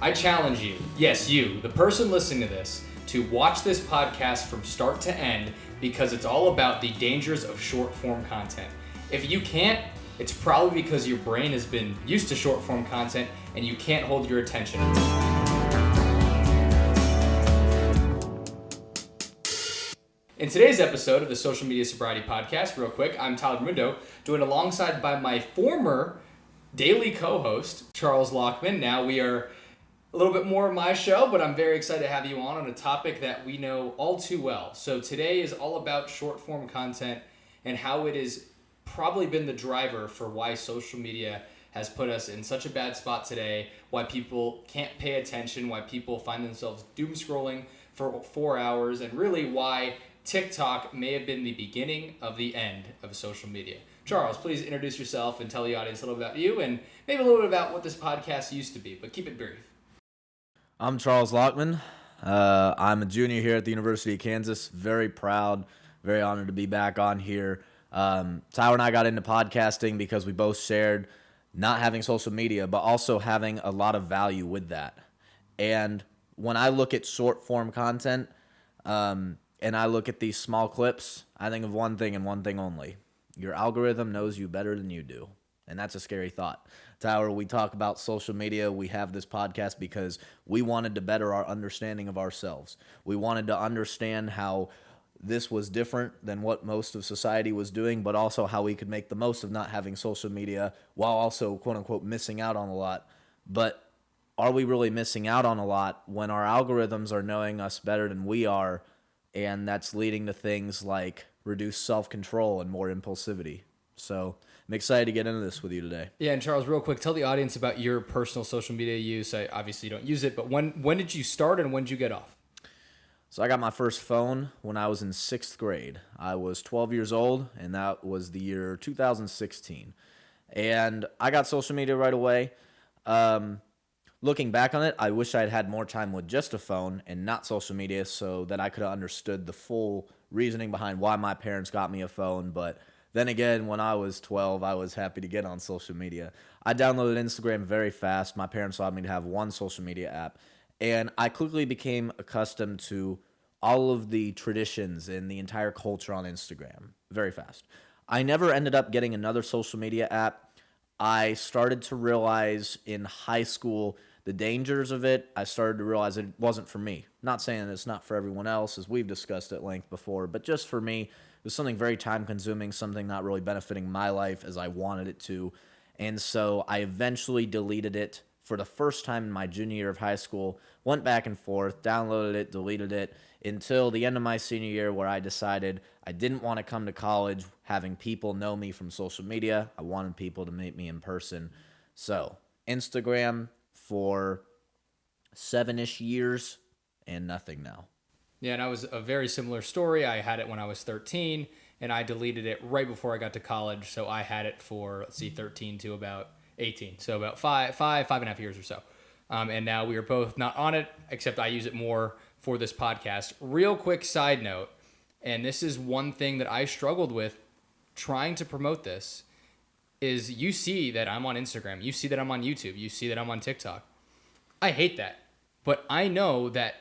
I challenge you, yes, you, the person listening to this, to watch this podcast from start to end because it's all about the dangers of short form content. If you can't, it's probably because your brain has been used to short form content and you can't hold your attention. In today's episode of the Social Media Sobriety Podcast, real quick, I'm Tyler Mundo, joined alongside by my former daily co-host, Charles Lockman. Now we are a little bit more of my show, but I'm very excited to have you on a topic that we know all too well. So today is all about short form content and how it has probably been the driver for why social media has put us in such a bad spot today, why people can't pay attention, why people find themselves doom scrolling for 4 hours, and really why TikTok may have been the beginning of the end of social media. Charles, please introduce yourself and tell the audience a little about you and maybe a little bit about what this podcast used to be, but keep it brief. I'm Charles Lockman. I'm a junior here at the University of Kansas. Very proud, very honored to be back on here. Tyler and I got into podcasting because we both shared not having social media, but also having a lot of value with that. And when I look at short form content, and I look at these small clips, I think of one thing and one thing only. Your algorithm knows you better than you do. And that's a scary thought. Tyler, we talk about social media. We have this podcast because we wanted to better our understanding of ourselves. We wanted to understand how this was different than what most of society was doing, but also how we could make the most of not having social media while also, quote unquote, missing out on a lot. But are we really missing out on a lot when our algorithms are knowing us better than we are? And that's leading to things like reduced self-control and more impulsivity. So I'm excited to get into this with you today. Yeah, and Charles, real quick, tell the audience about your personal social media use. I obviously don't use it, but when did you start and when did you get off? So I got my first phone when I was in 6th grade. I was 12 years old, and that was the year 2016. And I got social media right away. Looking back on it, I wish I'd had more time with just a phone and not social media so that I could have understood the full reasoning behind why my parents got me a phone. But then again, when I was 12, I was happy to get on social media. I downloaded Instagram very fast. My parents allowed me to have one social media app. And I quickly became accustomed to all of the traditions and the entire culture on Instagram very fast. I never ended up getting another social media app. I started to realize in high school the dangers of it. I started to realize it wasn't for me. Not saying that it's not for everyone else, as we've discussed at length before, but just for me, it was something very time-consuming, something not really benefiting my life as I wanted it to. And so I eventually deleted it for the first time in my junior year of high school, went back and forth, downloaded it, deleted it, until the end of my senior year where I decided I didn't want to come to college having people know me from social media. I wanted people to meet me in person. So Instagram for 7-ish years and nothing now. Yeah, and I was a very similar story. I had it when I was 13, and I deleted it right before I got to college. So I had it for, 13 to about 18. So about five and a half years or so. And now we are both not on it, except I use it more for this podcast. Real quick side note, and this is one thing that I struggled with trying to promote this, is you see that I'm on Instagram, you see that I'm on YouTube, you see that I'm on TikTok. I hate that, but I know that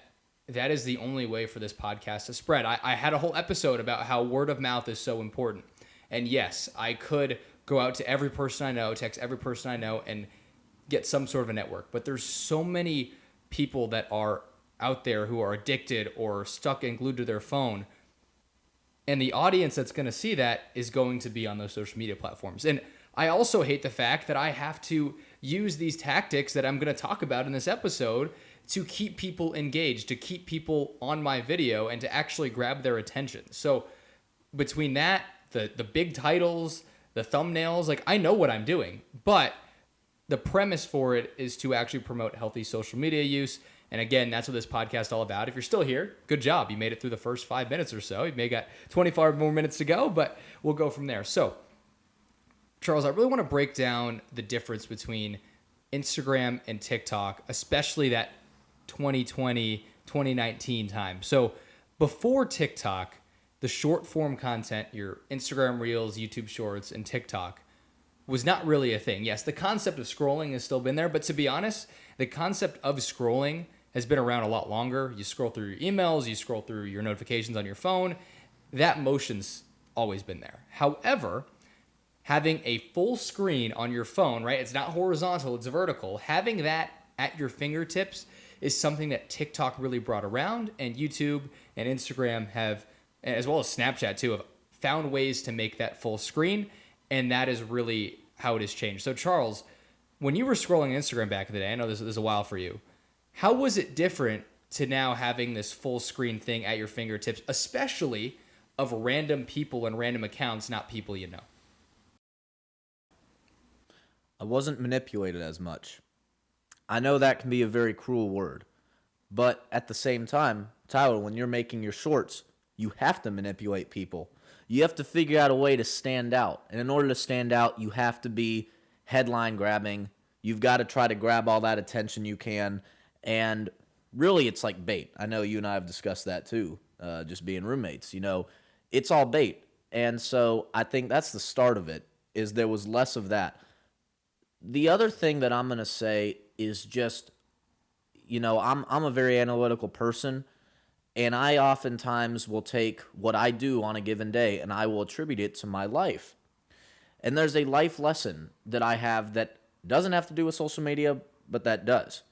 that is the only way for this podcast to spread. I had a whole episode about how word of mouth is so important. And yes, I could go out to every person I know, text every person I know, and get some sort of a network. But there's so many people that are out there who are addicted or stuck and glued to their phone. And the audience that's going to see that is going to be on those social media platforms. And I also hate the fact that I have to use these tactics that I'm going to talk about in this episode to keep people engaged, to keep people on my video, and to actually grab their attention. So between that, the big titles, the thumbnails, like I know what I'm doing, but the premise for it is to actually promote healthy social media use. And again, that's what this podcast is all about. If you're still here, good job. You made it through the first 5 minutes or so. You may got 25 more minutes to go, but we'll go from there. So Charles, I really want to break down the difference between Instagram and TikTok, especially that 2020, 2019 time. So before TikTok, the short form content, your Instagram Reels, YouTube Shorts, and TikTok, was not really a thing. Yes, the concept of scrolling has still been there, but to be honest, the concept of scrolling has been around a lot longer. You scroll through your emails, you scroll through your notifications on your phone. That motion's always been there. However, having a full screen on your phone, right? It's not horizontal, it's vertical. Having that at your fingertips is something that TikTok really brought around, and YouTube and Instagram have, as well as Snapchat too, have found ways to make that full screen, and that is really how it has changed. So Charles, when you were scrolling Instagram back in the day, I know this is a while for you, how was it different to now having this full screen thing at your fingertips, especially of random people and random accounts, not people you know? I wasn't manipulated as much. I know that can be a very cruel word, but at the same time, Tyler, when you're making your shorts, you have to manipulate people. You have to figure out a way to stand out. And in order to stand out, you have to be headline grabbing. You've got to try to grab all that attention you can. And really, it's like bait. I know you and I have discussed that too, just being roommates. You know, it's all bait. And so I think that's the start of it, is there was less of that. The other thing that I'm going to say is just, you know, I'm a very analytical person, and I oftentimes will take what I do on a given day and I will attribute it to my life. And there's a life lesson that I have that doesn't have to do with social media, but that does.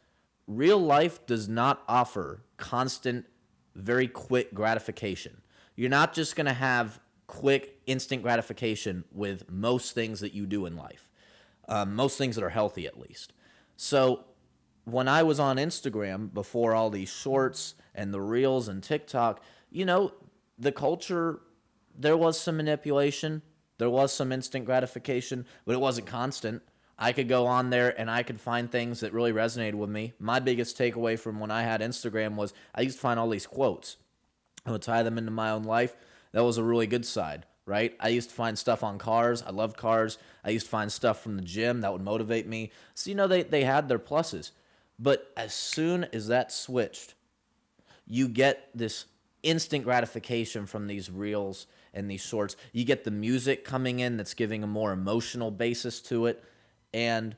Real life does not offer constant, very quick gratification. You're not just going to have quick, instant gratification with most things that you do in life. Most things that are healthy, at least. So when I was on Instagram before all these shorts and the reels and TikTok, you know, the culture, there was some manipulation. There was some instant gratification, but it wasn't constant. I could go on there and I could find things that really resonated with me. My biggest takeaway from when I had Instagram was I used to find all these quotes. I would tie them into my own life. That was a really good side, right? I used to find stuff on cars. I loved cars. I used to find stuff from the gym that would motivate me. So, you know, they had their pluses. But as soon as that switched, you get this instant gratification from these reels and these shorts. You get the music coming in that's giving a more emotional basis to it. And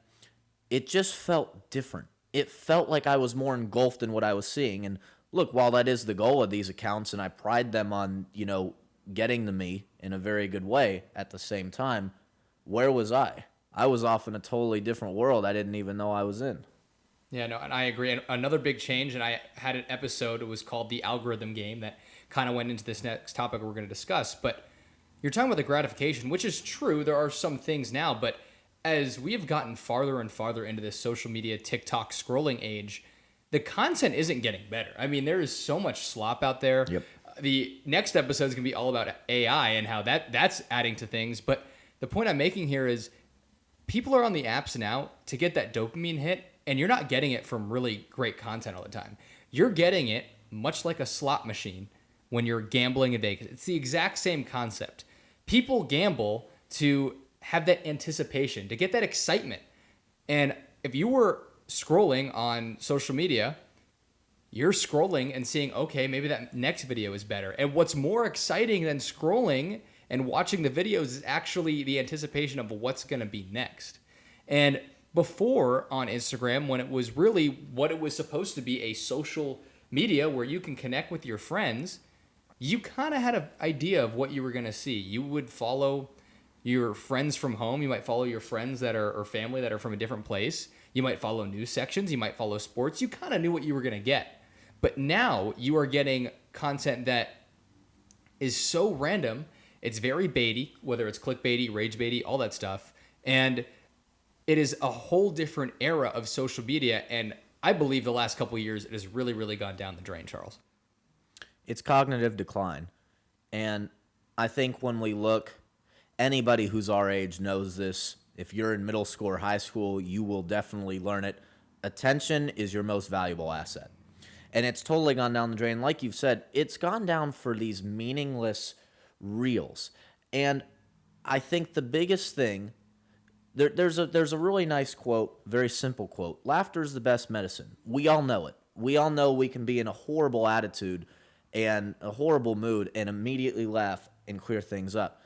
it just felt different. It felt like I was more engulfed in what I was seeing. And look, while that is the goal of these accounts, and I pride them on, you know, getting to me in a very good way, at the same time, where was I? I was off in a totally different world I didn't even know I was in. Yeah, no, and I agree. And another big change, and I had an episode, it was called The Algorithm Game, that kind of went into this next topic we're going to discuss. But you're talking about the gratification, which is true. There are some things now, but as we have gotten farther and farther into this social media, TikTok scrolling age, the content isn't getting better. I mean, there is so much slop out there. Yep. The next episode is going to be all about AI and how that's adding to things. But the point I'm making here is people are on the apps now to get that dopamine hit, and you're not getting it from really great content all the time. You're getting it much like a slot machine when you're gambling a day. It's the exact same concept. People gamble to have that anticipation, to get that excitement. And if you were scrolling on social media, you're scrolling and seeing, okay, maybe that next video is better. And what's more exciting than scrolling and watching the videos is actually the anticipation of what's going to be next. And before on Instagram, when it was really what it was supposed to be, a social media where you can connect with your friends, you kind of had an idea of what you were going to see. You would follow your friends from home. You might follow your friends that are or family that are from a different place. You might follow news sections. You might follow sports. You kind of knew what you were going to get. But now you are getting content that is so random. It's very baity, whether it's clickbaity, rage baity, all that stuff. And it is a whole different era of social media. And I believe the last couple of years, it has really, really gone down the drain, Charles. It's cognitive decline. And I think when we look, anybody who's our age knows this. If you're in middle school or high school, you will definitely learn it. Attention is your most valuable asset. And it's totally gone down the drain. Like you've said, it's gone down for these meaningless reels. And I think the biggest thing, there's a really nice quote, very simple quote. Laughter is the best medicine. We all know it. We all know we can be in a horrible attitude and a horrible mood and immediately laugh and clear things up.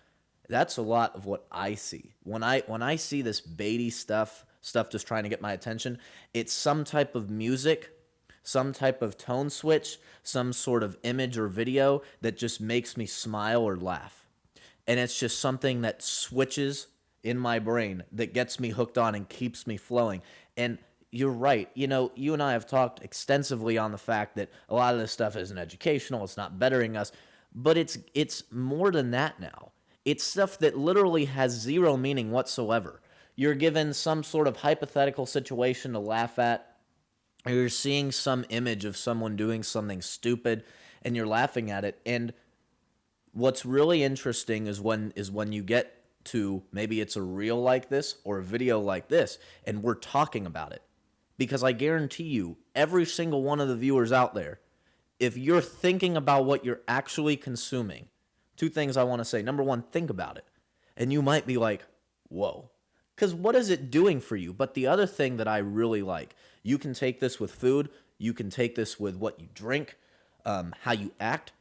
that's a lot of what I see. When I see this baity stuff just trying to get my attention, it's some type of music, some type of tone switch, some sort of image or video that just makes me smile or laugh. And it's just something that switches in my brain that gets me hooked on and keeps me flowing. And you're right. You know, you and I have talked extensively on the fact that a lot of this stuff isn't educational, it's not bettering us, but it's more than that now. It's stuff that literally has zero meaning whatsoever. You're given some sort of hypothetical situation to laugh at, or you're seeing some image of someone doing something stupid and you're laughing at it. And what's really interesting is when you get to maybe it's a reel like this or a video like this and we're talking about it. Because I guarantee you, every single one of the viewers out there, if you're thinking about what you're actually consuming, two things I want to say. Number one, think about it. And you might be like, whoa. Because what is it doing for you? But the other thing that I really like, you can take this with food, you can take this with what you drink, how you act,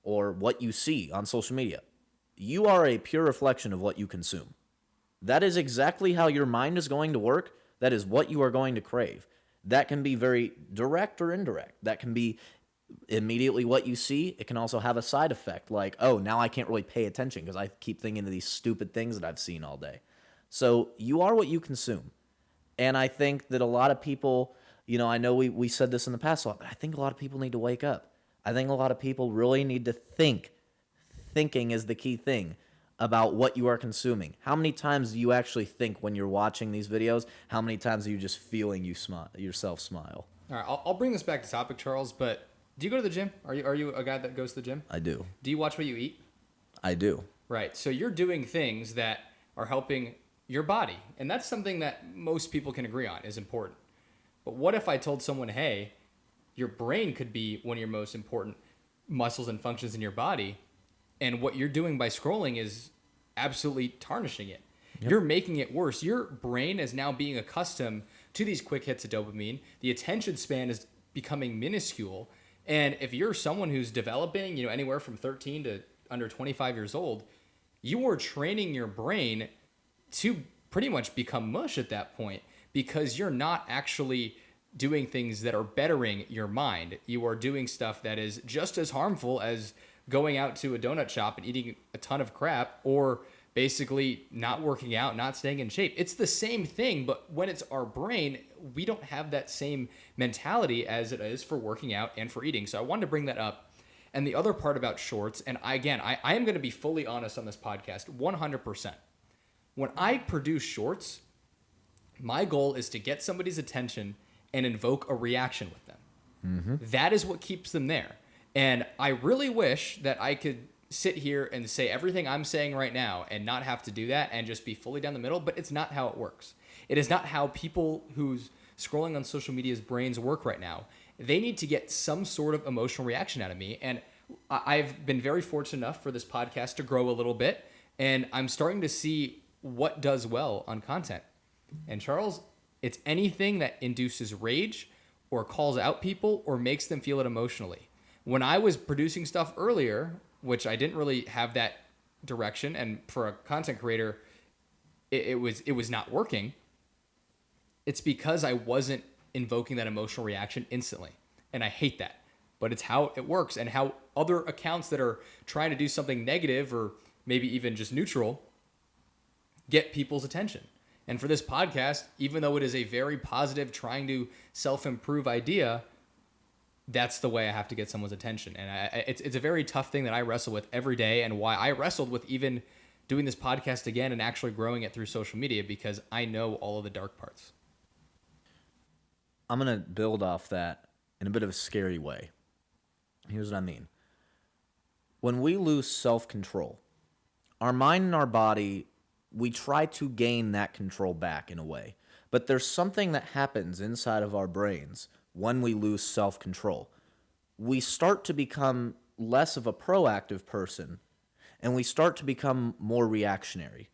or what you see on social media. You are a pure reflection of what you consume. That is exactly how your mind is going to work. That is what you are going to crave. That can be very direct or indirect. That can be immediately what you see. It can also have a side effect like, oh, now I can't really pay attention because I keep thinking of these stupid things that I've seen all day. So you are what you consume. And I think that a lot of people, you know, I know we said this in the past a lot, but I think a lot of people need to wake up. I think a lot of people really need to think. Thinking is the key thing about what you are consuming. How many times do you actually think when you're watching these videos? How many times are you just feeling yourself smile? All right, I'll bring this back to topic, Charles, but do you go to the gym? Are you a guy that goes to the gym? I do. Do you watch what you eat? I do. Right. So you're doing things that are helping your body. And that's something that most people can agree on is important. But what if I told someone, hey, your brain could be one of your most important muscles and functions in your body, and what you're doing by scrolling is absolutely tarnishing it. Yep. You're making it worse. Your brain is now being accustomed to these quick hits of dopamine. The attention span is becoming minuscule. And if you're someone who's developing, you know, anywhere from 13 to under 25 years old, you are training your brain to pretty much become mush at that point because you're not actually doing things that are bettering your mind. You are doing stuff that is just as harmful as going out to a donut shop and eating a ton of crap, or basically not working out, not staying in shape. It's the same thing, but when it's our brain, we don't have that same mentality as it is for working out and for eating. So I wanted to bring that up. And the other part about shorts, and I am going to be fully honest on this podcast, 100%. When I produce shorts, my goal is to get somebody's attention and invoke a reaction with them. Mm-hmm. That is what keeps them there. And I really wish that I could sit here and say everything I'm saying right now and not have to do that and just be fully down the middle, but it's not how it works. It is not how people who's scrolling on social media's brains work right now. They need to get some sort of emotional reaction out of me. And I've been very fortunate enough for this podcast to grow a little bit, and I'm starting to see what does well on content. And Charles, it's anything that induces rage or calls out people or makes them feel it emotionally. When I was producing stuff earlier, which I didn't really have that direction, and for a content creator, it was not working. It's because I wasn't invoking that emotional reaction instantly, and I hate that. But it's how it works, and how other accounts that are trying to do something negative or maybe even just neutral get people's attention. And for this podcast, even though it is a very positive, trying to self-improve idea, that's the way I have to get someone's attention. And it's a very tough thing that I wrestle with every day, and why I wrestled with even doing this podcast again and actually growing it through social media, because I know all of the dark parts. I'm going to build off that in a bit of a scary way. Here's what I mean. When we lose self-control, our mind and our body, we try to gain that control back in a way. But there's something that happens inside of our brains when we lose self-control. We start to become less of a proactive person, and we start to become more reactionary.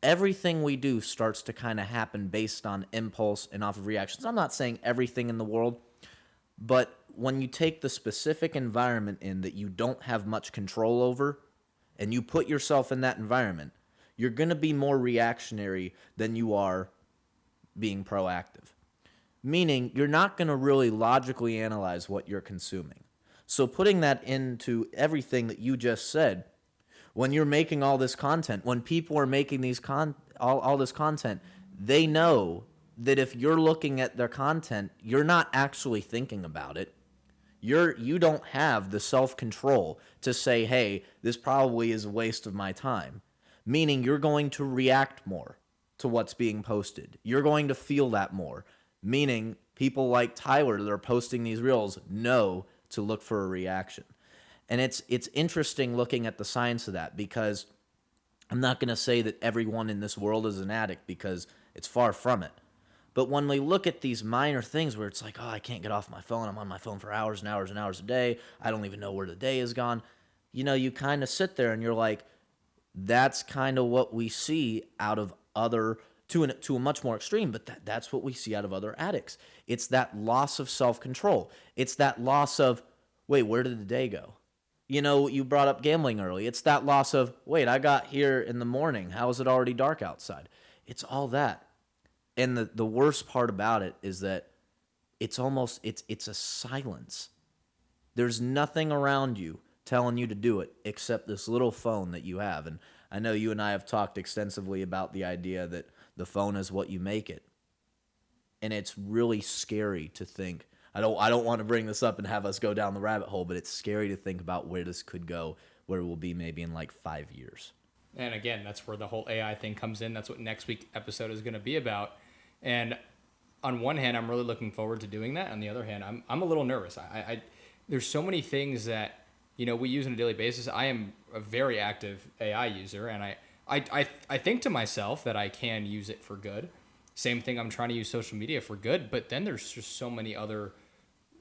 Everything we do starts to kind of happen based on impulse and off of reactions. I'm not saying everything in the world, but when you take the specific environment in that you don't have much control over, and you put yourself in that environment, you're going to be more reactionary than you are being proactive. Meaning, you're not going to really logically analyze what you're consuming. So, putting that into everything that you just said, when you're making all this content, when people are making all this content, they know that if you're looking at their content, you're not actually thinking about it. You don't have the self-control to say, hey, this probably is a waste of my time. Meaning you're going to react more to what's being posted. You're going to feel that more. Meaning people like Tyler that are posting these reels know to look for a reaction. And it's interesting looking at the science of that, because I'm not going to say that everyone in this world is an addict, because it's far from it. But when we look at these minor things where it's like, oh, I can't get off my phone. I'm on my phone for hours and hours and hours a day. I don't even know where the day is gone. You kind of sit there and you're like, that's kind of what we see out of other, to a much more extreme, but that's what we see out of other addicts. It's that loss of self-control. It's that loss of, wait, where did the day go? You brought up gambling early. It's that loss of, wait, I got here in the morning. How is it already dark outside? It's all that. And the worst part about it is that it's a silence. There's nothing around you telling you to do it except this little phone that you have. And I know you and I have talked extensively about the idea that the phone is what you make it. And it's really scary to think. I don't want to bring this up and have us go down the rabbit hole, but it's scary to think about where this could go, where it will be maybe in like 5 years. And again, that's where the whole AI thing comes in. That's what next week's episode is going to be about. And on one hand, I'm really looking forward to doing that. On the other hand, I'm a little nervous. I there's so many things that we use on a daily basis. I am a very active AI user, and I think to myself that I can use it for good. Same thing, I'm trying to use social media for good, but then there's just so many other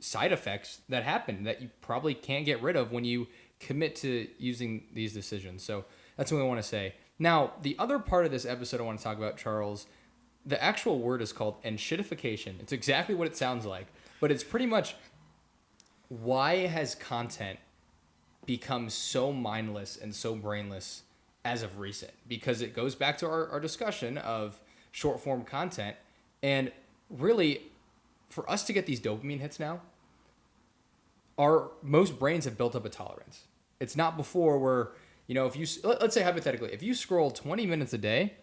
side effects that happen that you probably can't get rid of when you commit to using these decisions. So that's what I want to say. Now, the other part of this episode I want to talk about, Charles, the actual word is called enshittification. It's exactly what it sounds like, but it's pretty much, why has content become so mindless and so brainless as of recent? Because it goes back to our discussion of short form content. And really, for us to get these dopamine hits now, most brains have built up a tolerance. It's not before where, if you, let's say hypothetically, if you scroll 20 minutes a day,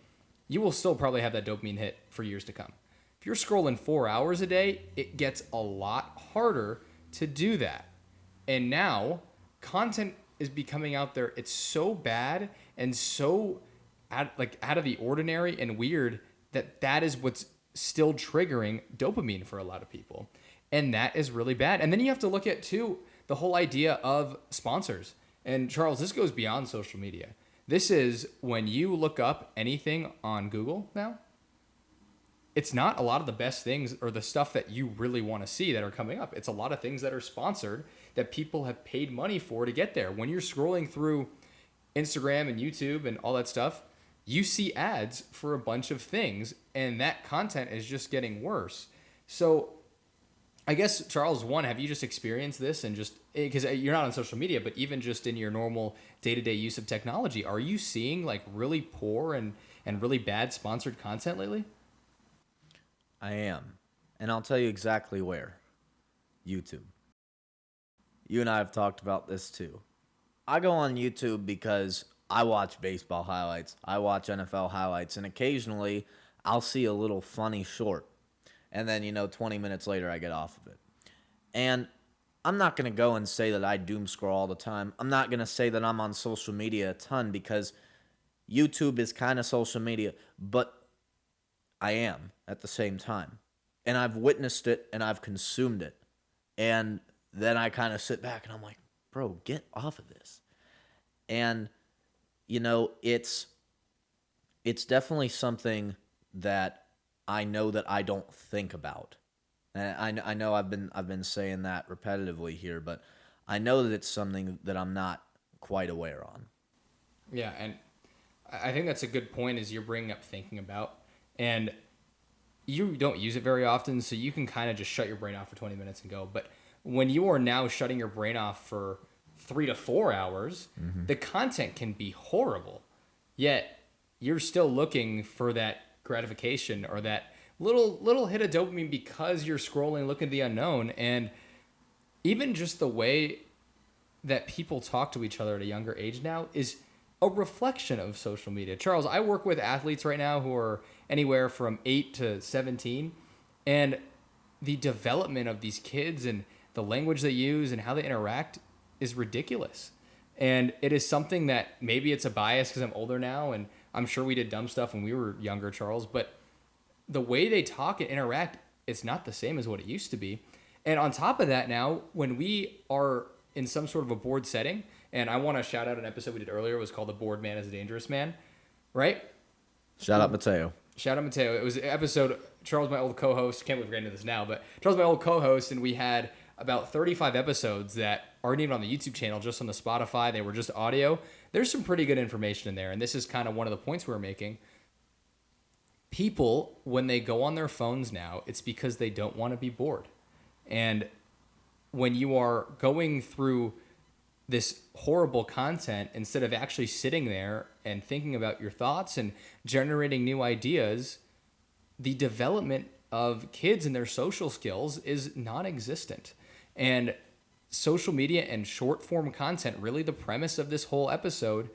you will still probably have that dopamine hit for years to come. If you're scrolling 4 hours a day, it gets a lot harder to do that. And now content is becoming out there. It's so bad and so out of the ordinary and weird that is what's still triggering dopamine for a lot of people. And that is really bad. And then you have to look at, too, the whole idea of sponsors. And Charles, this goes beyond social media. This is when you look up anything on Google now, it's not a lot of the best things or the stuff that you really want to see that are coming up. It's a lot of things that are sponsored that people have paid money for to get there. When you're scrolling through Instagram and YouTube and all that stuff, you see ads for a bunch of things, and that content is just getting worse. So I guess, Charles, one, have you just experienced this, and just because you're not on social media, but even just in your normal day-to-day use of technology, are you seeing like really poor and really bad sponsored content lately? I am. And I'll tell you exactly where. YouTube. You and I have talked about this too. I go on YouTube because I watch baseball highlights, I watch NFL highlights, and occasionally I'll see a little funny short. And then, 20 minutes later, I get off of it. And I'm not going to go and say that I doom scroll all the time. I'm not going to say that I'm on social media a ton, because YouTube is kind of social media, but I am at the same time. And I've witnessed it and I've consumed it. And then I kind of sit back and I'm like, bro, get off of this. And, it's definitely something that I know that I don't think about. And I know I've been saying that repetitively here, but I know that it's something that I'm not quite aware on. Yeah, and I think that's a good point, is you're bringing up thinking about. And you don't use it very often, so you can kind of just shut your brain off for 20 minutes and go. But when you are now shutting your brain off for 3 to 4 hours, the content can be horrible. Yet you're still looking for that gratification or that little hit of dopamine because you're scrolling, looking at the unknown. And even just the way that people talk to each other at a younger age now is a reflection of social media. Charles, I work with athletes right now who are anywhere from 8 to 17, and the development of these kids and the language they use and how they interact is ridiculous. And it is something that maybe it's a bias because I'm older now, and I'm sure we did dumb stuff when we were younger, Charles, but the way they talk and interact, it's not the same as what it used to be. And on top of that now, when we are in some sort of a board setting, and I want to shout out an episode we did earlier, it was called The Bored Man is a Dangerous Man, right? Shout out Mateo. Shout out Mateo. It was an episode, Charles, my old co-host, can't believe we're getting into this now, but Charles, my old co-host, and we had about 35 episodes that aren't even on the YouTube channel, just on the Spotify. They were just audio. There's some pretty good information in there, and this is kind of one of the points we're making. People, when they go on their phones now, it's because they don't want to be bored. And when you are going through this horrible content, instead of actually sitting there and thinking about your thoughts and generating new ideas, the development of kids and their social skills is non-existent. And social media and short form content, really the premise of this whole episode,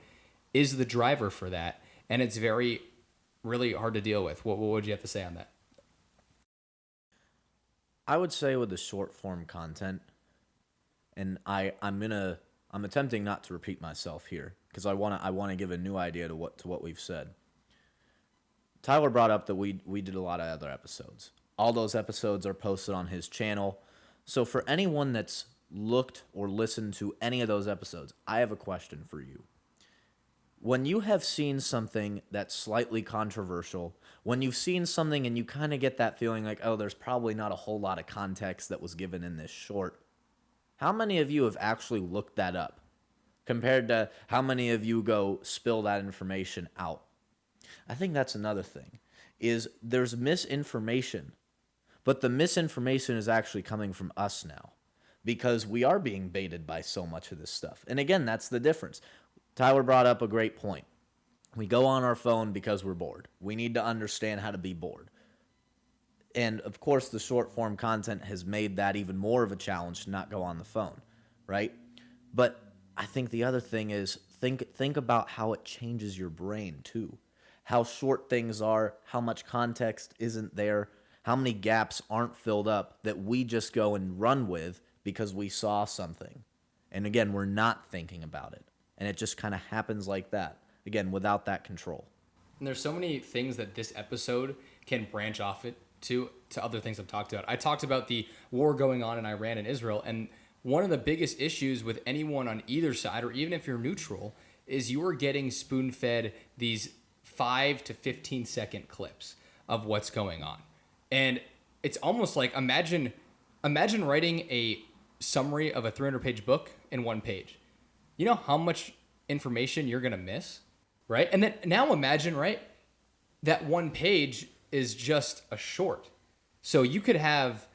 is the driver for that. And it's really hard to deal with. What would you have to say on that? I would say with the short form content, and I'm attempting not to repeat myself here because I want to give a new idea to what we've said. Tyler brought up that we did a lot of other episodes. All those episodes are posted on his channel. So for anyone that's looked or listened to any of those episodes, I have a question for you. When you have seen something that's slightly controversial, when you've seen something and you kind of get that feeling like, oh, there's probably not a whole lot of context that was given in this short, how many of you have actually looked that up compared to how many of you go spill that information out? I think that's another thing, is there's misinformation, but the misinformation is actually coming from us now because we are being baited by so much of this stuff. And again, that's the difference. Tyler brought up a great point. We go on our phone because we're bored. We need to understand how to be bored. And of course, the short form content has made that even more of a challenge to not go on the phone, right? But I think the other thing is think about how it changes your brain too. How short things are, how much context isn't there, how many gaps aren't filled up that we just go and run with because we saw something. And again, we're not thinking about it. And it just kind of happens like that, again, without that control. And there's so many things that this episode can branch off it to other things I've talked about. I talked about the war going on in Iran and Israel, and one of the biggest issues with anyone on either side, or even if you're neutral, is you are getting spoon-fed these 5 to 15 second clips of what's going on. And it's almost like imagine writing a summary of a 300-page book in one page. You know how much information you're going to miss, right? And then now imagine, right, that one page is just a short. So you could have,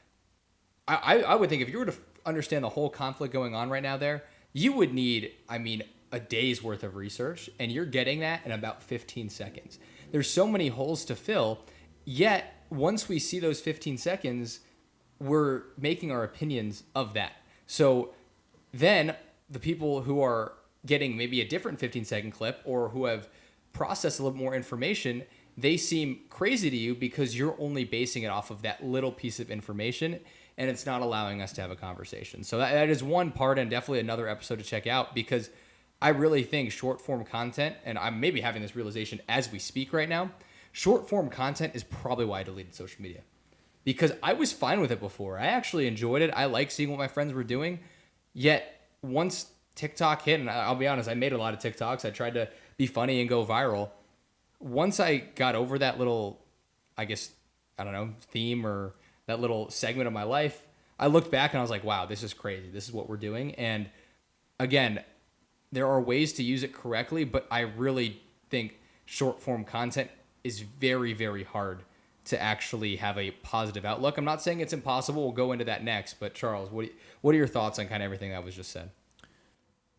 I would think if you were to understand the whole conflict going on right now there, you would need, a day's worth of research, and you're getting that in about 15 seconds. There's so many holes to fill, yet once we see those 15 seconds, we're making our opinions of that. So then the people who are getting maybe a different 15-second clip or who have processed a little more information, they seem crazy to you because you're only basing it off of that little piece of information, and it's not allowing us to have a conversation. So that is one part, and definitely another episode to check out, because I really think short-form content, and I'm maybe having this realization as we speak right now, short-form content is probably why I deleted social media. Because I was fine with it before. I actually enjoyed it. I liked seeing what my friends were doing. Yet, once TikTok hit, and I'll be honest, I made a lot of TikToks. I tried to be funny and go viral. Once I got over that little, theme or that little segment of my life, I looked back and I was like, wow, this is crazy. This is what we're doing. And again, there are ways to use it correctly, but I really think short form content is very, very hard to actually have a positive outlook. I'm not saying it's impossible. We'll go into that next. But Charles, what are your thoughts on kind of everything that was just said?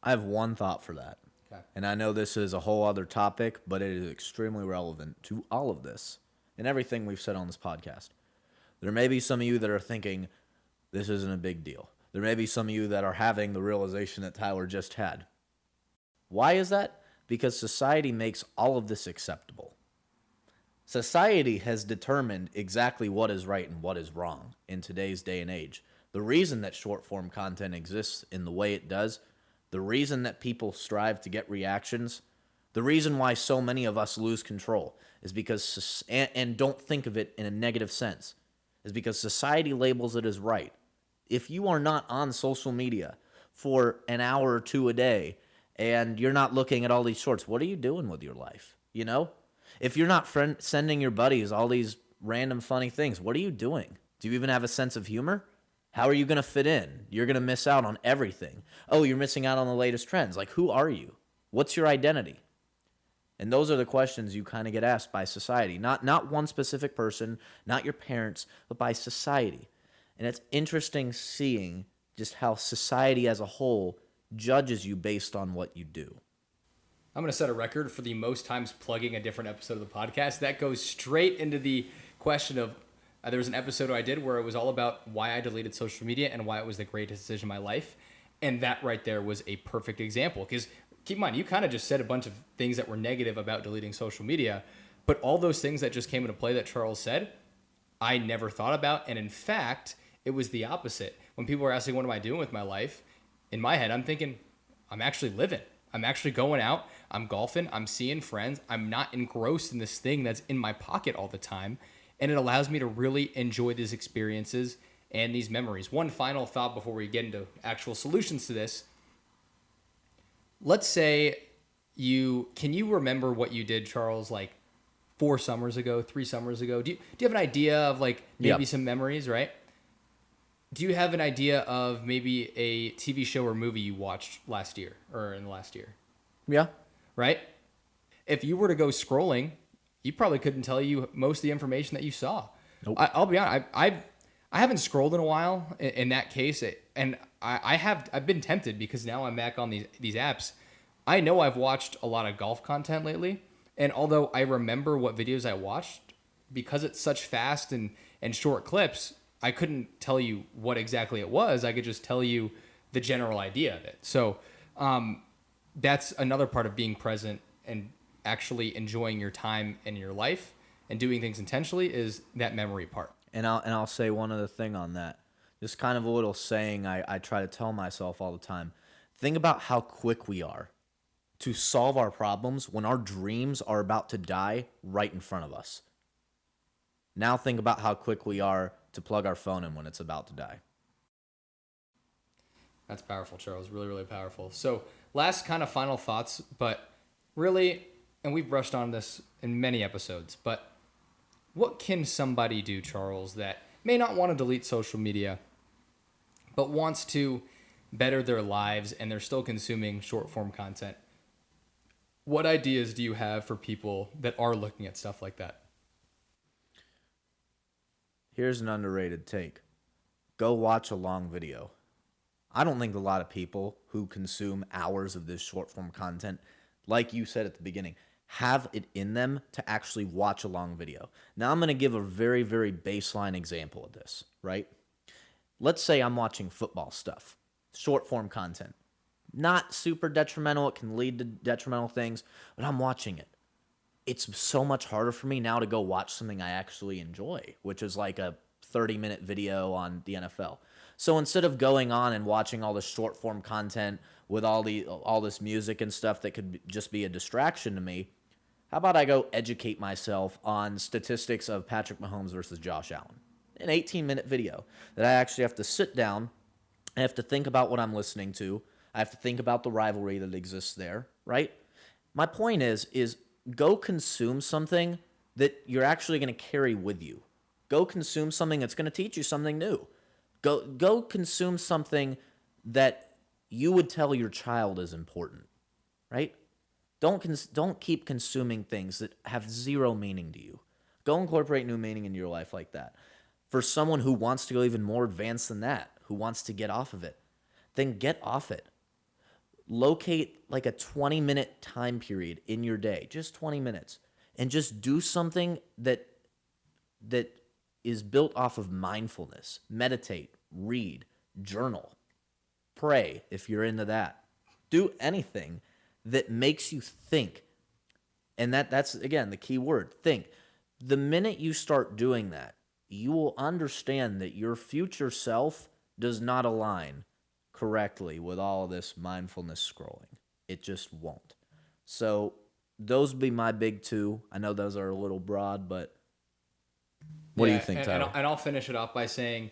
I have one thought for that. Okay. And I know this is a whole other topic, but it is extremely relevant to all of this and everything we've said on this podcast. There may be some of you that are thinking this isn't a big deal. There may be some of you that are having the realization that Tyler just had. Why is that? Because society makes all of this acceptable. Society has determined exactly what is right and what is wrong in today's day and age. The reason that short form content exists in the way it does, the reason that people strive to get reactions, the reason why so many of us lose control is because, and don't think of it in a negative sense, is because society labels it as right. If you are not on social media for an hour or two a day and you're not looking at all these shorts, what are you doing with your life? You know? If you're not sending your buddies all these random funny things, what are you doing? Do you even have a sense of humor? How are you going to fit in? You're going to miss out on everything. Oh, you're missing out on the latest trends. Like, who are you? What's your identity? And those are the questions you kind of get asked by society. Not one specific person, not your parents, but by society. And it's interesting seeing just how society as a whole judges you based on what you do. I'm going to set a record for the most times plugging a different episode of the podcast. That goes straight into the question of, there was an episode I did where it was all about why I deleted social media and why it was the greatest decision of my life. And that right there was a perfect example. Because keep in mind, you kind of just said a bunch of things that were negative about deleting social media. But all those things that just came into play that Charles said, I never thought about. And in fact, it was the opposite. When people were asking, what am I doing with my life? In my head, I'm thinking, I'm actually living. I'm actually going out. I'm golfing. I'm seeing friends. I'm not engrossed in this thing that's in my pocket all the time. And it allows me to really enjoy these experiences and these memories. One final thought before we get into actual solutions to this. Let's say can you remember what you did, Charles, like 4 summers ago, 3 summers ago? Do you have an idea of like maybe some memories, right? Do you have an idea of maybe a TV show or movie you watched last year or in the last year? Yeah. Right? If you were to go scrolling, you probably couldn't tell you most of the information that you saw. Nope. I'll be honest. I haven't scrolled in a while in that case. And I've been tempted because now I'm back on these apps. I know I've watched a lot of golf content lately. And although I remember what videos I watched, because it's such fast and short clips, I couldn't tell you what exactly it was. I could just tell you the general idea of it. So that's another part of being present and actually enjoying your time and your life and doing things intentionally is that memory part. And I'll say one other thing on that. Just kind of a little saying I try to tell myself all the time. Think about how quick we are to solve our problems when our dreams are about to die right in front of us. Now think about how quick we are to plug our phone in when it's about to die. That's powerful, Charles. Really, really powerful. So last kind of final thoughts, but really, and we've brushed on this in many episodes, but what can somebody do, Charles, that may not want to delete social media, but wants to better their lives and they're still consuming short form content? What ideas do you have for people that are looking at stuff like that? Here's an underrated take. Go watch a long video. I don't think a lot of people who consume hours of this short form content, like you said at the beginning, have it in them to actually watch a long video. Now I'm going to give a very, very baseline example of this, right? Let's say I'm watching football stuff, short form content. Not super detrimental. It can lead to detrimental things, but I'm watching it. It's so much harder for me now to go watch something I actually enjoy, which is like a 30-minute video on the NFL. So instead of going on and watching all this short form content with all this music and stuff that could just be a distraction to me, how about I go educate myself on statistics of Patrick Mahomes versus Josh Allen? An 18-minute video that I actually have to sit down. I have to think about what I'm listening to. I have to think about the rivalry that exists there, right? My point is go consume something that you're actually going to carry with you. Go consume something that's going to teach you something new. Go consume something that you would tell your child is important, right? Don't keep consuming things that have zero meaning to you. Go incorporate new meaning in your life like that. For someone who wants to go even more advanced than that, who wants to get off of it, then get off it. locate like a 20-minute time period in your day, just 20 minutes, and just do something that is built off of mindfulness. Meditate, read, journal, pray if you're into that. Do anything that makes you think. And that's again the key word, think. The minute you start doing that, you will understand that your future self does not align correctly with all of this mindfulness scrolling. It just won't. So those would be my big two. I know those are a little broad, but what do you think, Tyler? And I'll finish it off by saying,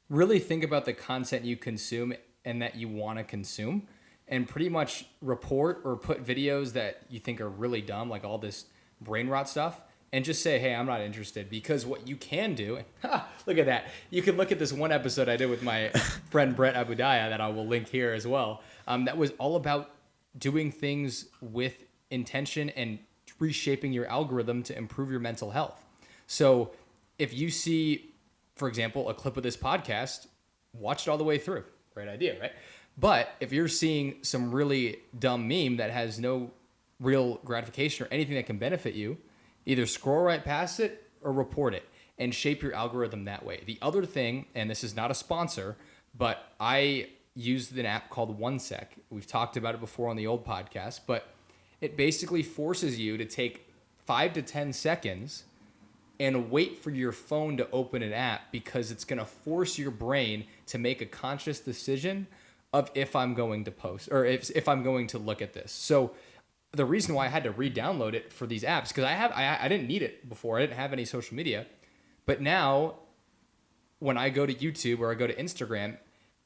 really think about the content you consume and that you want to consume, and pretty much report or put videos that you think are really dumb, like all this brain rot stuff, and just say, hey, I'm not interested. Because what you can do, look at that. You can look at this one episode I did with my friend Brett Abudaya that I will link here as well. That was all about doing things with intention and reshaping your algorithm to improve your mental health. So if you see, for example, a clip of this podcast, watch it all the way through. Great idea, right? But if you're seeing some really dumb meme that has no real gratification or anything that can benefit you, either scroll right past it or report it and shape your algorithm that way. The other thing, and this is not a sponsor, but I used an app called OneSec. We've talked about it before on the old podcast, but it basically forces you to take 5 to 10 seconds and wait for your phone to open an app, because it's going to force your brain to make a conscious decision of if I'm going to post or if I'm going to look at this. So the reason why I had to re-download it for these apps, because I didn't need it before. I didn't have any social media. But now when I go to YouTube or I go to Instagram,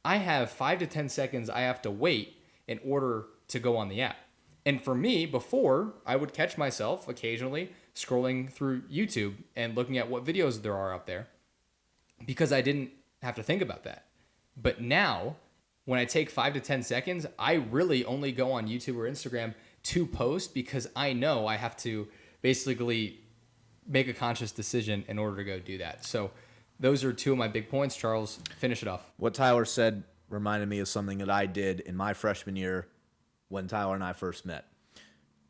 I have 5 to 10 seconds I have to wait in order to go on the app. And for me, before, I would catch myself occasionally scrolling through YouTube and looking at what videos there are out there, because I didn't have to think about that. But now, when I take 5 to 10 seconds, I really only go on YouTube or Instagram to post, because I know I have to basically make a conscious decision in order to go do that. So those are two of my big points. Charles, finish it off. What Tyler said reminded me of something that I did in my freshman year when Tyler and I first met.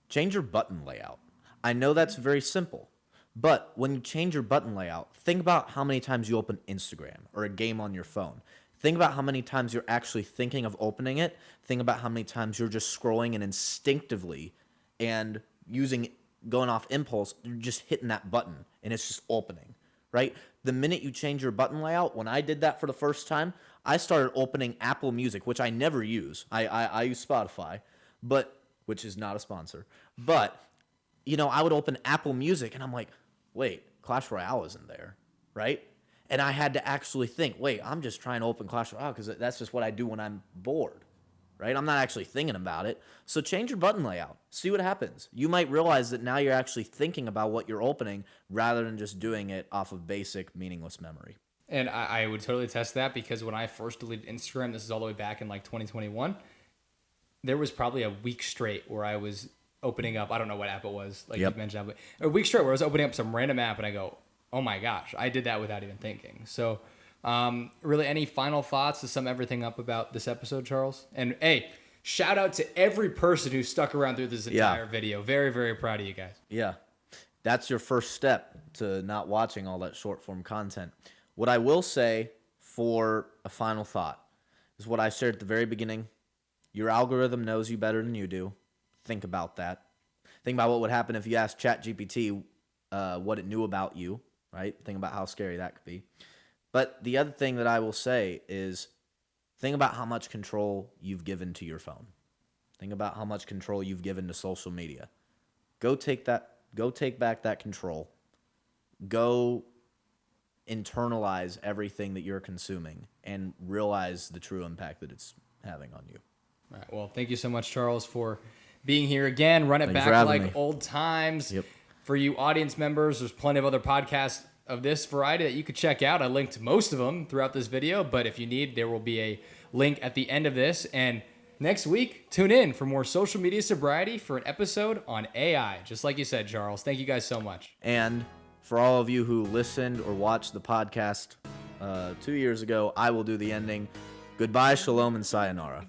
Change your button layout. I know that's very simple, but when you change your button layout, think about how many times you open Instagram or a game on your phone. Think about how many times you're actually thinking of opening it. Think about how many times you're just scrolling and instinctively and going off impulse, you're just hitting that button and it's just opening, right? The minute you change your button layout, when I did that for the first time, I started opening Apple Music, which I never use. I use Spotify, which is not a sponsor. But, I would open Apple Music and I'm like, wait, Clash Royale isn't there, right? And I had to actually think, wait, I'm just trying to open Clash Royale because that's just what I do when I'm bored, right? I'm not actually thinking about it. So change your button layout. See what happens. You might realize that now you're actually thinking about what you're opening rather than just doing it off of basic, meaningless memory. And I would totally test that, because when I first deleted Instagram, this is all the way back in like 2021, there was probably a week straight where I was opening up, I don't know what app it was, like you mentioned, a week straight where I was opening up some random app and I go, oh my gosh, I did that without even thinking. So really, any final thoughts to sum everything up about this episode, Charles? And hey, shout out to every person who stuck around through this entire video. Very, very proud of you guys. Yeah, that's your first step to not watching all that short form content. What I will say for a final thought is what I shared at the very beginning. Your algorithm knows you better than you do. Think about that. Think about what would happen if you asked ChatGPT what it knew about you, right? Think about how scary that could be. But the other thing that I will say is think about how much control you've given to your phone. Think about how much control you've given to social media. Go take back that control. Go internalize everything that you're consuming and realize the true impact that it's having on you. All right. Well, thank you so much, Charles, for being here again. Run it back like old times. Yep. For you audience members, there's plenty of other podcasts of this variety that you could check out. I linked most of them throughout this video, but if you need, there will be a link at the end of this. And next week, tune in for more social media sobriety for an episode on AI. Just like you said, Charles. Thank you guys so much. And for all of you who listened or watched the podcast 2 years ago, I will do the ending. Goodbye, shalom, and sayonara.